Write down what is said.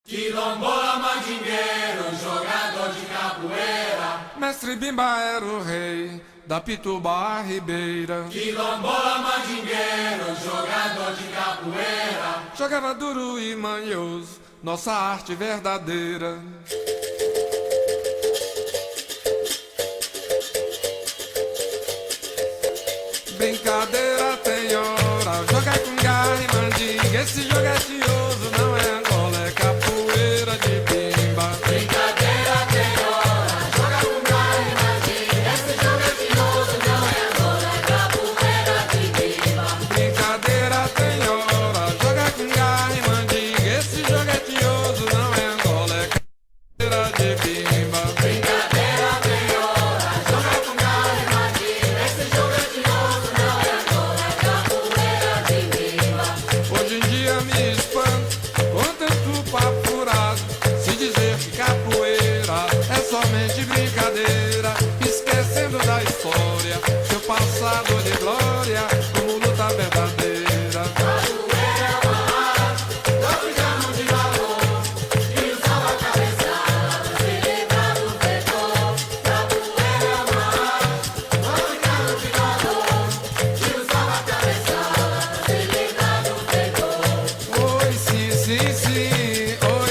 Quilombola, mandingueiro, jogador de capoeira. Mestre Bimba era o rei da Pitubá Ribeira. Quilombola, mandingueiro, jogador de capoeira. Jogava duro e manhoso, nossa arte verdadeira. Brincadeira tem hora, jogar com garra e mandinga. Esse jogo é tioso, não é Angola, é capoeira de Bimba. Brincadeira tem hora, jogar com garra e mandinga. Esse jogo é tioso, não é Angola, é capoeira de Bimba. Brincadeira tem hora, jogar com garra e mandinga. Esse jogo é tioso, não é Angola, é capoeira de Bimba. Brincadeira tem hora, jogar com garra e mandinga. Esse jogo é tioso, não é Angola, é capoeira de Bimba. Hoje em dia me espanto com tanto papo furado. Se dizer que capoeira é somente brincadeira, esquecendo da história, seu passado de glória, como luta verdadeira. Capoeira é uma arte, todos chamam de valor. E usava a cabeçada, se livra do pecado. Capoeira é uma arte, todos chamam de valor. E usava a cabeçada, se livra do pecado. Oi, sim, sim, sim, oi,